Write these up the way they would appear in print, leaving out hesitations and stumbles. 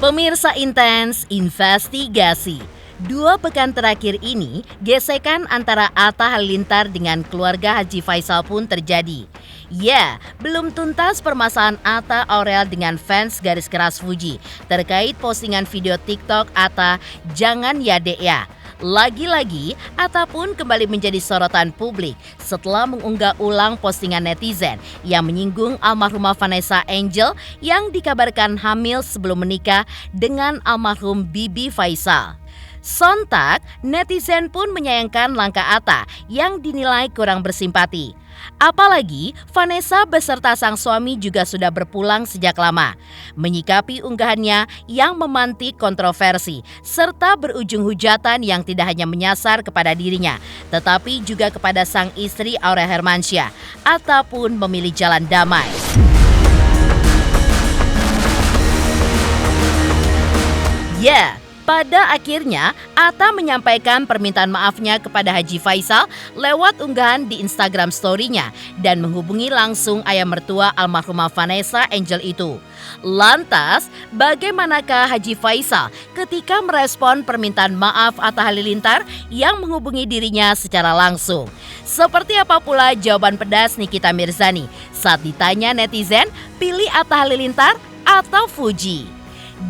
Pemirsa Intens Investigasi. 2 pekan terakhir ini, gesekan antara Atta Halilintar dengan keluarga Haji Faisal pun terjadi. Ya, belum tuntas permasalahan Atta Aurel dengan fans garis keras Fuji terkait postingan video TikTok Atta Jangan Ya Dek Ya. Lagi-lagi, Atta pun kembali menjadi sorotan publik setelah mengunggah ulang postingan netizen yang menyinggung almarhumah Vanessa Angel yang dikabarkan hamil sebelum menikah dengan almarhum Bibi Faisal. Sontak, netizen pun menyayangkan langkah Atta yang dinilai kurang bersimpati. Apalagi Vanessa beserta sang suami juga sudah berpulang sejak lama. Menyikapi unggahannya yang memantik kontroversi serta berujung hujatan yang tidak hanya menyasar kepada dirinya, tetapi juga kepada sang istri Aurel Hermansyah, Atta pun memilih jalan damai. Ya, pada akhirnya, Atta menyampaikan permintaan maafnya kepada Haji Faisal lewat unggahan di Instagram story-nya dan menghubungi langsung ayah mertua almarhumah Vanessa Angel itu. Lantas, bagaimanakah Haji Faisal ketika merespon permintaan maaf Atta Halilintar yang menghubungi dirinya secara langsung? Seperti apa pula jawaban pedas Nikita Mirzani saat ditanya netizen, pilih Atta Halilintar atau Fuji?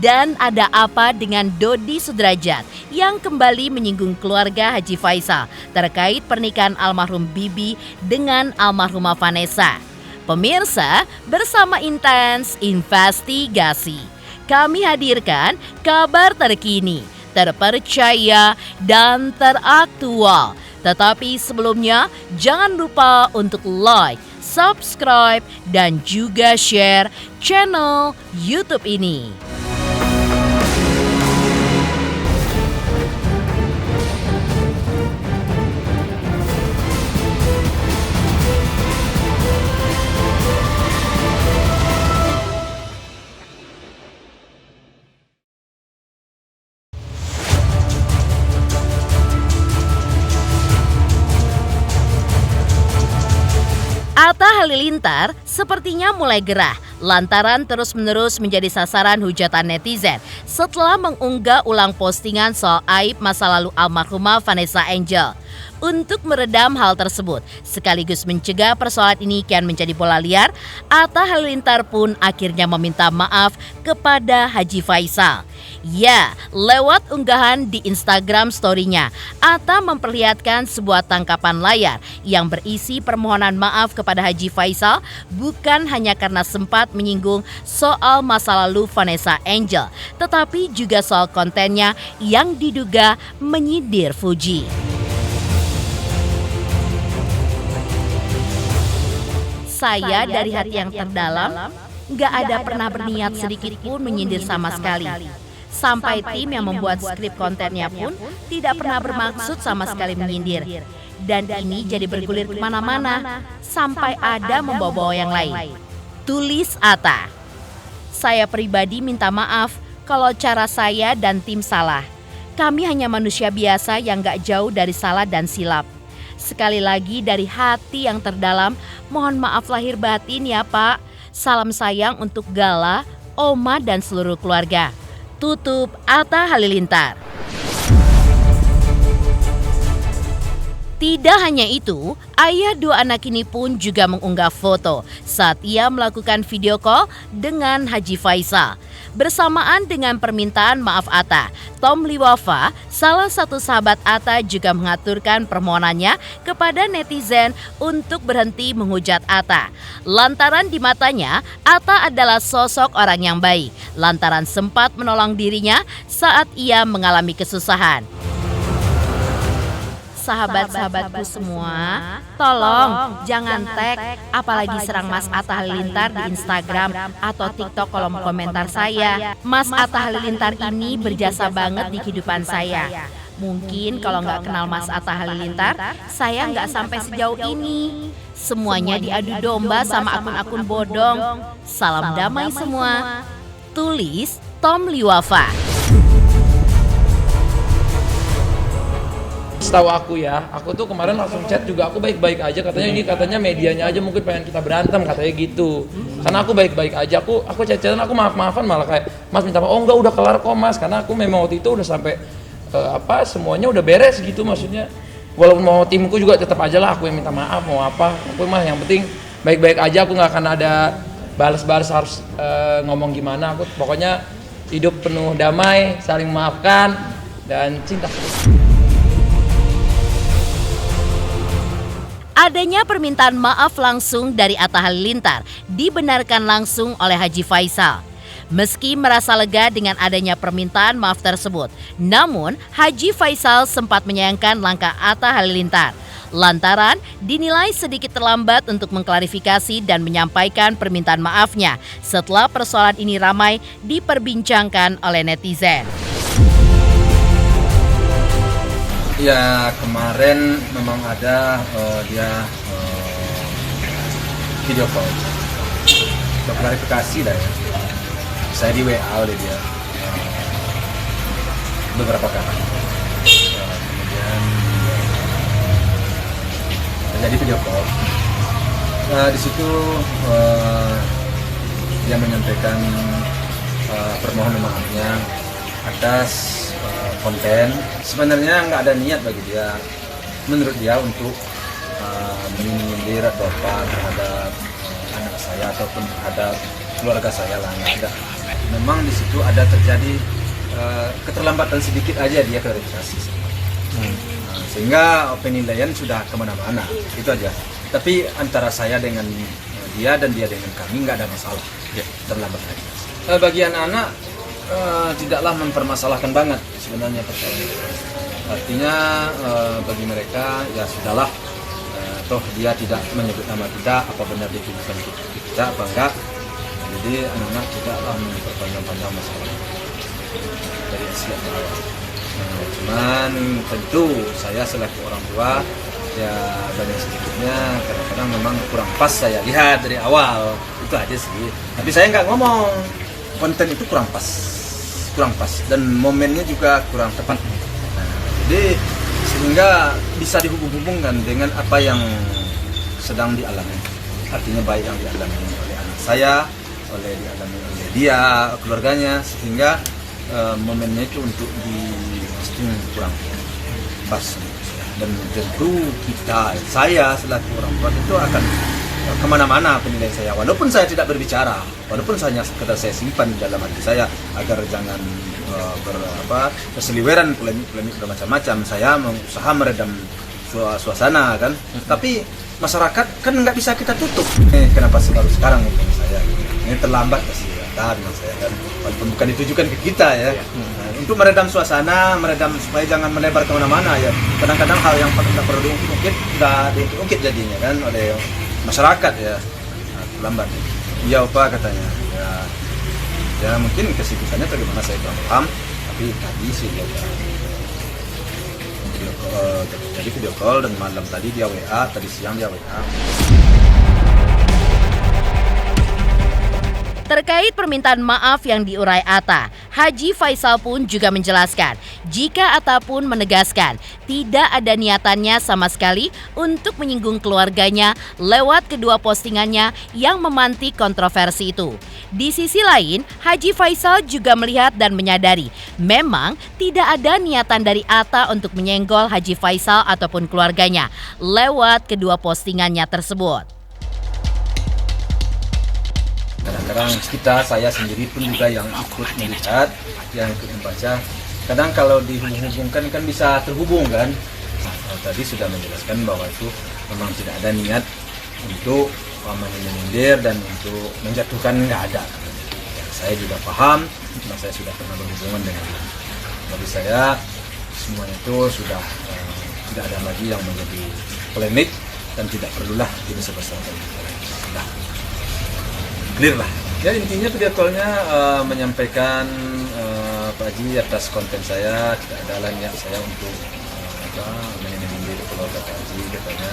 Dan ada apa dengan Dodi Sudrajat yang kembali menyinggung keluarga Haji Faisal terkait pernikahan almarhum Bibi dengan almarhumah Vanessa? Pemirsa, bersama Intens Investigasi, kami hadirkan kabar terkini, terpercaya, dan teraktual. Tetapi sebelumnya, jangan lupa untuk like, subscribe, dan juga share channel YouTube ini. Atta Halilintar sepertinya mulai gerah lantaran terus-menerus menjadi sasaran hujatan netizen setelah mengunggah ulang postingan soal aib masa lalu almarhumah Vanessa Angel. Untuk meredam hal tersebut, sekaligus mencegah persoalan ini kian menjadi bola liar, Atta Halilintar pun akhirnya meminta maaf kepada Haji Faisal. Ya, lewat unggahan di Instagram story-nya, Atta memperlihatkan sebuah tangkapan layar yang berisi permohonan maaf kepada Haji Faisal bukan hanya karena sempat menyinggung soal masa lalu Vanessa Angel, tetapi juga soal kontennya yang diduga menyindir Fuji. Saya dari hati yang terdalam, gak ada pernah berniat sedikit pun menyindir sama sekali. Sampai tim yang membuat skrip kontennya pun tidak pernah bermaksud sama sekali menyindir. Dan ini jadi bergulir kemana-mana, sampai ada membawa-bawa yang lain. Tulis Atta. Saya pribadi minta maaf kalau cara saya dan tim salah. Kami hanya manusia biasa yang gak jauh dari salah dan silap. Sekali lagi dari hati yang terdalam, mohon maaf lahir batin ya Pak. Salam sayang untuk Gala, Oma dan seluruh keluarga. Tutup Atta Halilintar. Tidak hanya itu, ayah 2 anak ini pun juga mengunggah foto saat ia melakukan video call dengan Haji Faisal. Bersamaan dengan permintaan maaf Atta, Tom Liwafa, salah satu sahabat Atta juga mengaturkan permohonannya kepada netizen untuk berhenti menghujat Atta. Lantaran di matanya, Atta adalah sosok orang yang baik, lantaran sempat menolong dirinya saat ia mengalami kesusahan. Sahabat-sahabatku semua, tolong jangan tag apalagi serang Mas Atta Halilintar di Instagram atau TikTok kolom komentar saya. Mas Atta Halilintar ini berjasa banget di kehidupan saya. Mungkin kalau nggak kenal Mas Atta Halilintar, saya nggak sampai sejauh ini. Semuanya diadu domba sama akun-akun bodong. Salam damai semua. Tulis Tom Liwafa. Setahu aku ya, aku tuh kemarin langsung chat juga, aku baik-baik aja, katanya ini katanya medianya aja mungkin pengen kita berantem katanya gitu. Karena aku baik-baik aja, aku chat-chatan, aku maaf-maafan malah kayak Mas minta maaf, oh enggak udah kelar kok Mas, karena aku memang waktu itu udah sampai semuanya udah beres gitu maksudnya. Walaupun mau timku juga tetap aja lah aku yang minta maaf, mau apa, aku mah yang penting baik-baik aja, aku nggak akan ada balas-balas harus ngomong gimana, aku pokoknya hidup penuh damai, saling memaafkan dan cinta. Adanya permintaan maaf langsung dari Atta Halilintar dibenarkan langsung oleh Haji Faisal. Meski merasa lega dengan adanya permintaan maaf tersebut, namun Haji Faisal sempat menyayangkan langkah Atta Halilintar lantaran dinilai sedikit terlambat untuk mengklarifikasi dan menyampaikan permintaan maafnya setelah persoalan ini ramai diperbincangkan oleh netizen. Ya kemarin memang ada dia video call untuk klarifikasi lah ya. Saya di WA oleh dia beberapa kali. Kemudian terjadi video call. Di situ dia menyampaikan permohonan maafnya atas konten. Sebenarnya nggak ada niat bagi dia, menurut dia untuk menyindir atau apa terhadap anak saya ataupun terhadap keluarga saya lah, nggak ada. Memang di situ ada terjadi keterlambatan sedikit aja dia klarifikasi. Sehingga penilaian sudah kemana-mana, itu aja. Tapi antara saya dengan dia dan dia dengan kami nggak ada masalah, terlambat aja. Bagi anak-anak tidaklah mempermasalahkan banget sebenarnya persoalan itu. Artinya bagi mereka ya sudahlah, toh dia tidak menyebut nama kita, apa benar dia tuliskan kita apa enggak. Jadi anak-anak tidaklah memperpanjang-panjang masalah dari sejak awal. Cuman tentu saya selaku orang tua ya banyak sedikitnya kadang-kadang memang kurang pas saya lihat dari awal, itu aja sih. Tapi saya nggak ngomong konten itu kurang pas dan momennya juga kurang tepat. Jadi sehingga bisa dihubung-hubungkan dengan apa yang sedang dialami. Artinya baik yang dialami oleh anak saya, dialami oleh dia, keluarganya, sehingga momennya itu untuk di kurang pas. Dan tentu saya selaku orang tua itu akan kemana-mana penilaian saya, walaupun saya tidak berbicara, walaupun hanya sekedar saya simpan dalam hati saya agar jangan berseliweran polemik bermacam-macam. Saya berusaha meredam suasana kan, tapi masyarakat kan nggak bisa kita tutup. Kenapa baru sekarang mungkin saya ini terlambat pasti ya, saya kan, walaupun bukan ditujukan ke kita ya. Untuk meredam suasana, supaya jangan melebar kemana-mana ya. Kadang-kadang hal yang tidak perlu diungkit sudah diungkit jadinya kan oleh masyarakat ya. Terlambat. Iya apa katanya ya mungkin kesibukannya bagaimana saya kurang paham, tapi tadi sih dia video call dan malam tadi dia WA, tadi siang dia WA. Terkait permintaan maaf yang diurai Atta, Haji Faisal pun juga menjelaskan jika Atta pun menegaskan tidak ada niatannya sama sekali untuk menyinggung keluarganya lewat kedua postingannya yang memantik kontroversi itu. Di sisi lain, Haji Faisal juga melihat dan menyadari memang tidak ada niatan dari Atta untuk menyenggol Haji Faisal ataupun keluarganya lewat kedua postingannya tersebut. Kadang-kadang saya sendiri pun juga yang ikut melihat, yang ikut membaca. Kadang kalau dihubung-hubungkan kan bisa terhubung kan. Tadi sudah menjelaskan bahwa itu memang tidak ada niat untuk menyindir dan untuk menjatuhkan, nggak ada. Saya juga paham, karena saya sudah pernah berhubungan dengan dia. Bagi saya semuanya itu sudah tidak ada lagi yang menjadi polemik dan tidak perlulah dibesar-besarkan. Sudah clear lah. Ya intinya video call-nya menyampaikan Pak Haji atas konten saya, tidak ada niat saya untuk menyindir keluarga Pak Haji, katanya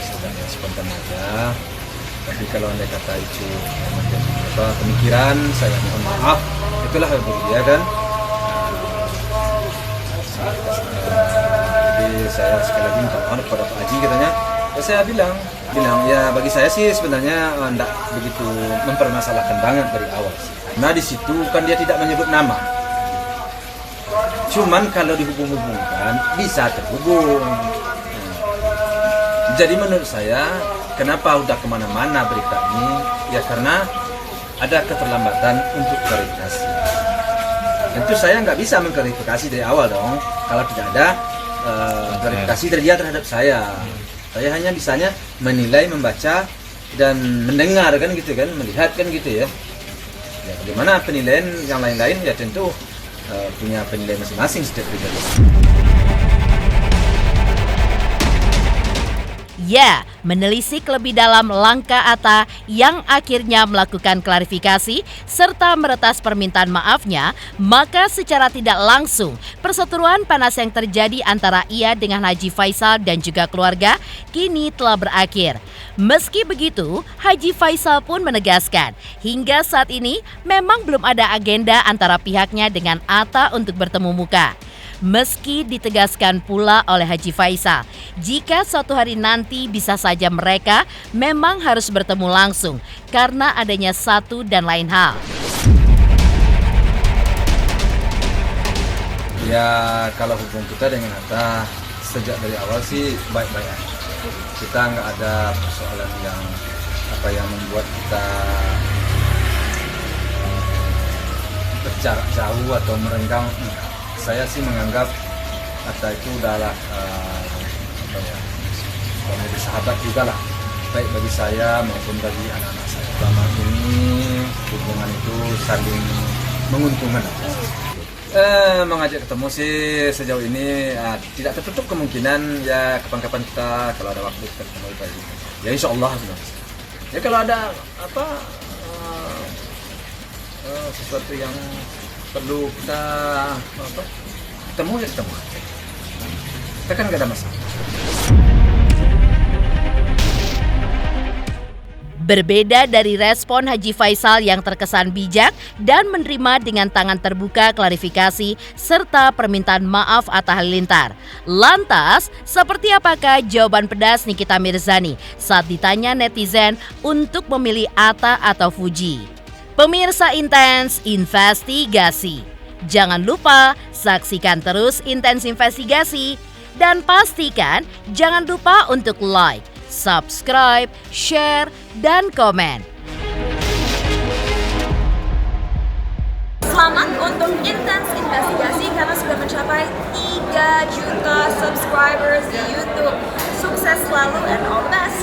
sudah spontan aja. Tapi kalau anda kata itu menjadi pemikiran, saya mohon maaf. Itulah bagi dia kan. Jadi saya sekali lagi minta maaf kepada Pak Haji katanya. Saya bilang ya bagi saya sih sebenarnya enggak begitu mempermasalahkan banget dari awal. Nah di situ kan dia tidak menyebut nama. Cuman kalau dihubung-hubungkan bisa terhubung. Jadi menurut saya kenapa udah kemana-mana berita ini? Ya karena ada keterlambatan untuk klarifikasi. Tentu saya nggak bisa mengklarifikasi dari awal dong. Kalau tidak ada klarifikasi dari dia terhadap saya. Saya hanya bisanya menilai, membaca, dan mendengar kan gitu kan, melihat kan gitu ya. Ya bagaimana penilaian yang lain-lain ya tentu punya penilaian masing-masing setiap pribadi. Ya, menelisik lebih dalam langkah Atta yang akhirnya melakukan klarifikasi serta meretas permintaan maafnya, maka secara tidak langsung perseteruan panas yang terjadi antara ia dengan Haji Faisal dan juga keluarga kini telah berakhir. Meski begitu, Haji Faisal pun menegaskan hingga saat ini memang belum ada agenda antara pihaknya dengan Atta untuk bertemu muka. Meski ditegaskan pula oleh Haji Faisal, jika suatu hari nanti bisa saja mereka memang harus bertemu langsung karena adanya satu dan lain hal. Ya kalau hubungan kita dengan Atta sejak dari awal sih baik-baik aja. Kita nggak ada persoalan yang membuat kita berjarak jauh atau merenggang. Saya sih menganggap Atta itu udahlah menjadi sahabat juga lah, baik bagi saya maupun bagi anak-anak saya. Selama ini hubungan itu saling menguntungkan. Mengajak ketemu sih sejauh ini tidak tertutup kemungkinan ya kapan-kapan kita kalau ada waktu kita ketemu lagi. Ya insya Allah. Ya kalau ada sesuatu yang perlu kita ketemu ya ketemu. Kita kan gak ada masalah. Berbeda dari respon Haji Faisal yang terkesan bijak dan menerima dengan tangan terbuka klarifikasi serta permintaan maaf Atta Halilintar. Lantas, seperti apakah jawaban pedas Nikita Mirzani saat ditanya netizen untuk memilih Atta atau Fuji? Pemirsa Intens Investigasi. Jangan lupa saksikan terus Intens Investigasi dan pastikan jangan lupa untuk like, subscribe, share, dan komen. Selamat untuk Intens Investigasi karena sudah mencapai 3 juta subscribers di YouTube. Sukses selalu and all the best.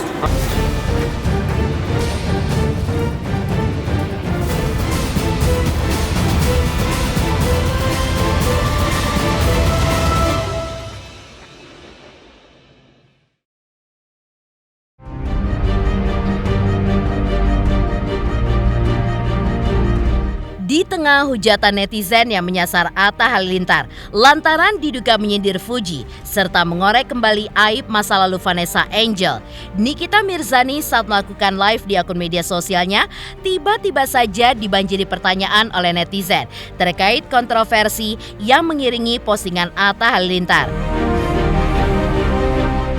Di tengah hujatan netizen yang menyasar Atta Halilintar lantaran diduga menyindir Fuji serta mengorek kembali aib masa lalu Vanessa Angel, Nikita Mirzani saat melakukan live di akun media sosialnya tiba-tiba saja dibanjiri pertanyaan oleh netizen terkait kontroversi yang mengiringi postingan Atta Halilintar.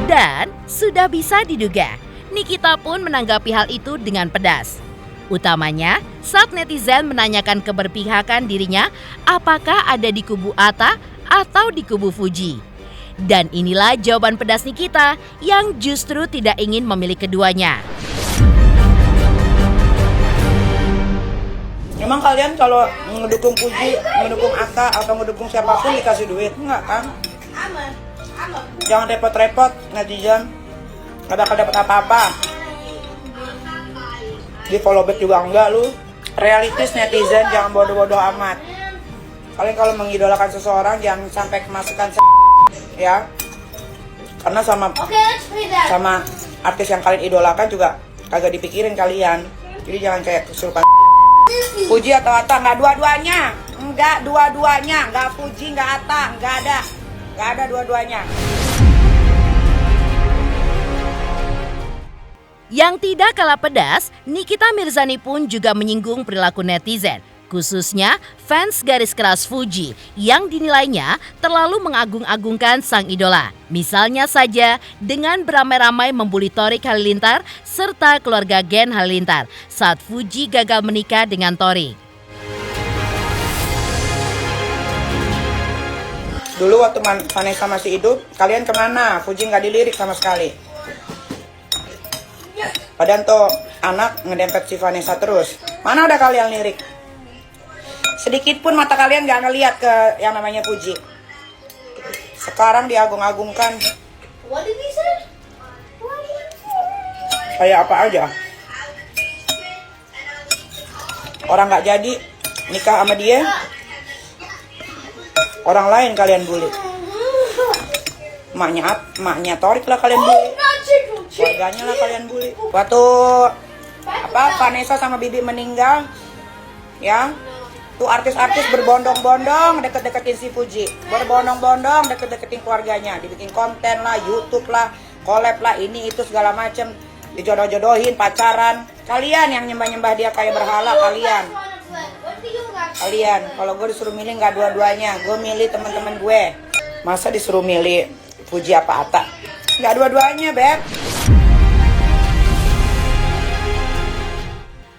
Dan sudah bisa diduga, Nikita pun menanggapi hal itu dengan pedas. Utamanya saat netizen menanyakan keberpihakan dirinya apakah ada di kubu Atta atau di kubu Fuji. Dan inilah jawaban pedas Nikita yang justru tidak ingin memilih keduanya. Emang kalian kalau mendukung Fuji, mendukung Atta atau mendukung siapapun dikasih duit? Enggak kan? Jangan repot-repot netizen, gak bakal dapat apa-apa. Di follow back juga enggak lu. Realistis netizen, jangan bodoh-bodoh amat. Kalian kalau mengidolakan seseorang jangan sampai kemasukan ya. Karena sama artis yang kalian idolakan juga kagak dipikirin kalian. Jadi jangan kayak kesurupan. Fuji atau Atta, enggak dua-duanya. Enggak dua-duanya, enggak Fuji, enggak Atta, enggak ada. Enggak ada dua-duanya. Yang tidak kalah pedas, Nikita Mirzani pun juga menyinggung perilaku netizen Khususnya fans garis keras Fuji yang dinilainya terlalu mengagung-agungkan sang idola. Misalnya saja dengan beramai-ramai membuli Torik Halilintar serta keluarga Gen Halilintar saat Fuji gagal menikah dengan Torik. Dulu waktu Vanessa masih hidup, kalian kemana? Fuji nggak dilirik sama sekali. Padahal tuh anak ngedempet si Vanessa terus. Mana udah kalian lirik? Sedikit pun mata kalian nggak ngeliat ke yang namanya Fuji. Sekarang diagung-agungkan. Kayak apa aja. Orang nggak jadi nikah sama dia. Orang lain kalian bully. Maknya Torik lah kalian bully. Keluarganya lah kalian bully. Waktu Vanessa sama Bibi meninggal, ya, tuh artis-artis berbondong-bondong deket-deketin si Fuji, berbondong-bondong deket-deketin keluarganya, dibikin konten lah, YouTube lah, collab lah, ini itu segala macem, dijodoh-jodohin, pacaran. Kalian yang nyembah-nyembah dia kayak berhala, kalian. Kalau gue disuruh milih nggak dua-duanya, gue milih teman-teman gue. Masa disuruh milih Fuji apa Atta? Nggak dua-duanya, Beb.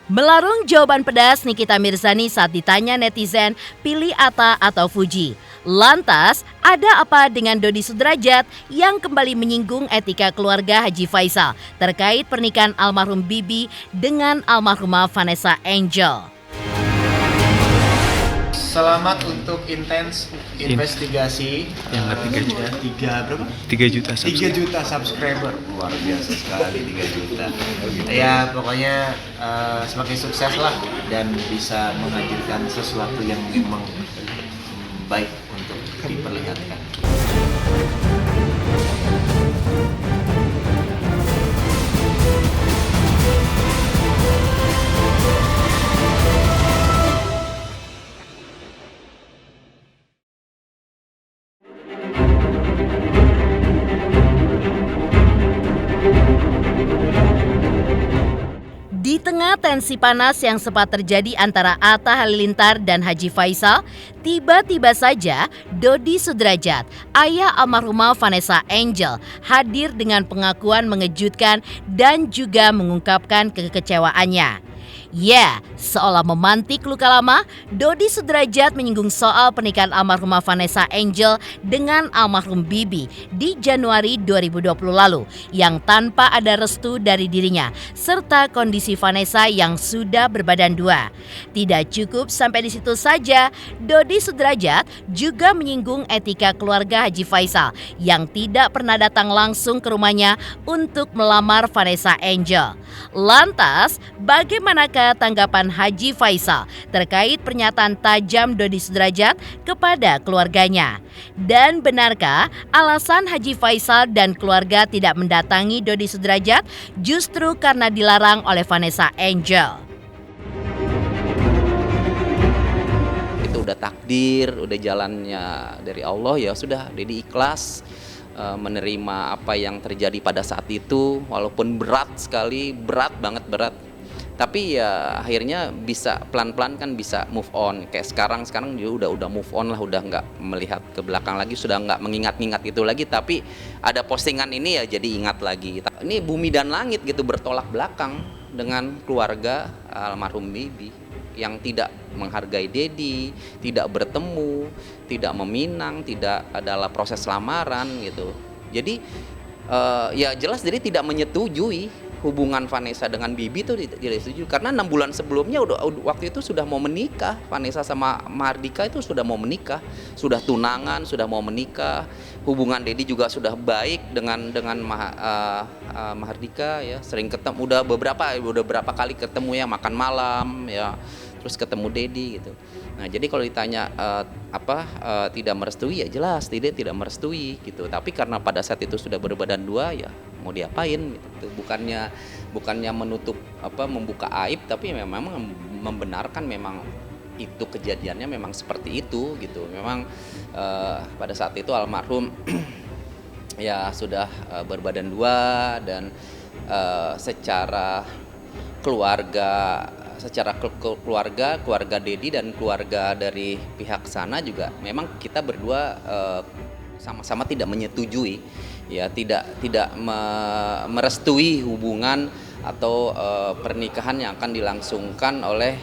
Melarung jawaban pedas Nikita Mirzani saat ditanya netizen pilih Atta atau Fuji. Lantas, ada apa dengan Dodi Sudrajat yang kembali menyinggung etika keluarga Haji Faisal terkait pernikahan almarhum Bibi dengan almarhumah Vanessa Angel? Selamat untuk intens investigasi yang ketiga berapa? 3 juta 3 juta subscriber, luar biasa sekali 3 juta. Ya pokoknya semakin sukses lah dan bisa menghadirkan sesuatu yang memang baik untuk diperlihatkan. Di tengah tensi panas yang sempat terjadi antara Atta Halilintar dan Haji Faisal, tiba-tiba saja Dodi Sudrajat, ayah almarhumah Vanessa Angel, hadir dengan pengakuan mengejutkan dan juga mengungkapkan kekecewaannya. Ya, seolah memantik luka lama, Dodi Sudrajat menyinggung soal pernikahan almarhumah Vanessa Angel dengan almarhum Bibi di Januari 2020 lalu yang tanpa ada restu dari dirinya, serta kondisi Vanessa yang sudah berbadan dua. Tidak cukup sampai di situ saja, Dodi Sudrajat juga menyinggung etika keluarga Haji Faisal yang tidak pernah datang langsung ke rumahnya untuk melamar Vanessa Angel. Lantas, bagaimanakah tanggapan Haji Faisal terkait pernyataan tajam Dodi Sudrajat kepada keluarganya? Dan benarkah alasan Haji Faisal dan keluarga tidak mendatangi Dodi Sudrajat justru karena dilarang oleh Vanessa Angel? Itu udah takdir, udah jalannya dari Allah, ya sudah, Dedi ikhlas menerima apa yang terjadi pada saat itu, walaupun berat sekali, berat banget berat. Tapi ya akhirnya bisa pelan-pelan kan bisa move on. Kayak sekarang dia udah move on lah, udah nggak melihat ke belakang lagi, sudah nggak mengingat-ingat itu lagi. Tapi ada postingan ini ya jadi ingat lagi. Ini bumi dan langit gitu, bertolak belakang dengan keluarga almarhum Bibi yang tidak menghargai Dedi, tidak bertemu, tidak meminang, tidak adalah proses lamaran gitu. Jadi ya jelas Dedi tidak menyetujui hubungan Vanessa dengan Bibi itu tidak setuju, karena 6 bulan sebelumnya waktu itu sudah mau menikah. Vanessa sama Mahardika itu sudah mau menikah, sudah tunangan, sudah mau menikah. Hubungan Dedi juga sudah baik dengan Mahardika ya, sering ketemu, udah beberapa kali ketemu ya, makan malam ya, terus ketemu Dedi gitu. Nah jadi kalau ditanya tidak merestui, ya jelas tidak merestui gitu. Tapi karena pada saat itu sudah berbadan dua, ya mau diapain gitu. Bukannya menutup membuka aib, tapi memang membenarkan memang itu kejadiannya memang seperti itu gitu. Memang pada saat itu almarhum ya sudah berbadan dua, dan secara keluarga secara keluarga Dedi dan keluarga dari pihak sana juga memang kita berdua sama-sama tidak menyetujui, ya tidak merestui hubungan atau pernikahan yang akan dilangsungkan oleh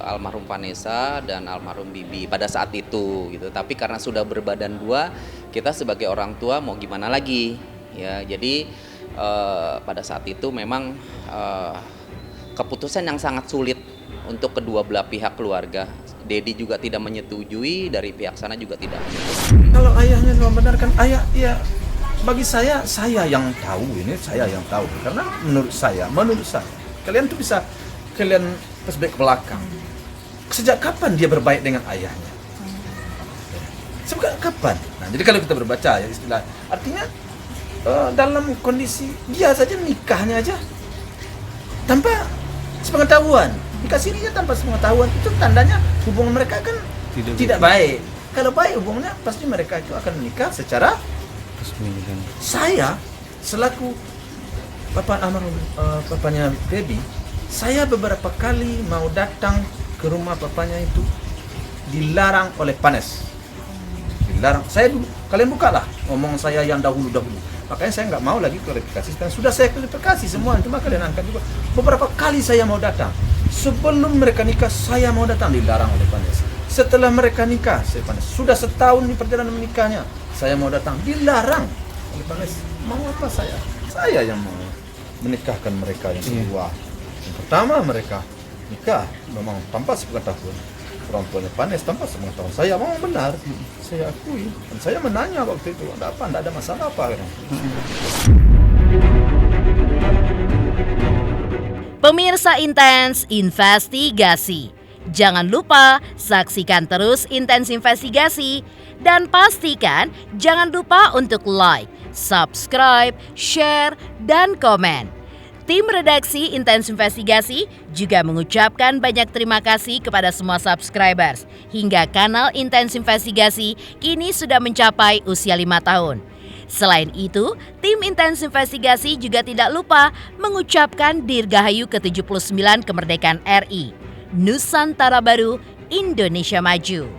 almarhum Vanessa dan almarhum Bibi pada saat itu gitu. Tapi karena sudah berbadan dua, kita sebagai orang tua mau gimana lagi ya. Jadi pada saat itu memang keputusan yang sangat sulit untuk kedua belah pihak keluarga. Dedi juga tidak menyetujui, dari pihak sana juga tidak menyetujui. Kalau ayahnya membenarkan, ayah ya bagi saya yang tahu ini, saya yang tahu. Karena menurut saya, kalian tuh bisa kalian flashback ke belakang. Sejak kapan dia berbaik dengan ayahnya? Sejak kapan? Nah, jadi kalau kita berbaca ya istilah, artinya dalam kondisi dia saja nikahnya aja tanpa sepengetahuan, nikah sirinya tanpa sepengetahuan, itu tandanya hubungan mereka kan tidak baik. Kalau baik hubungannya pasti mereka itu akan menikah secara resmi. Saya selaku papanya Baby, saya beberapa kali mau datang ke rumah papanya itu dilarang oleh Panes. Dilarang. Saya dulu, kalian bukalah ngomong saya yang dahulu. Makanya saya nggak mau lagi klarifikasi. Dan sudah saya klarifikasi semua, cuma kalian angkat juga. Beberapa kali saya mau datang. Sebelum mereka nikah, saya mau datang, dilarang oleh Panes. Setelah mereka nikah, saya Panes. Sudah setahun di perjalanan menikahnya, saya mau datang, dilarang oleh Panes. Mau apa saya? Saya yang mau menikahkan mereka yang kedua. Yang pertama mereka nikah memang tanpa sepengetahuan. Orang tuanya Panes tanpa sepengetahuan. Saya mau benar, saya akui. Dan saya menanya waktu itu, tidak ada masalah apa. Pemirsa Intens Investigasi, jangan lupa saksikan terus Intens Investigasi dan pastikan jangan lupa untuk like, subscribe, share, dan komen. Tim redaksi Intens Investigasi juga mengucapkan banyak terima kasih kepada semua subscribers hingga kanal Intens Investigasi kini sudah mencapai usia 5 tahun. Selain itu, tim Intens Investigasi juga tidak lupa mengucapkan Dirgahayu ke-79 kemerdekaan RI. Nusantara Baru, Indonesia Maju.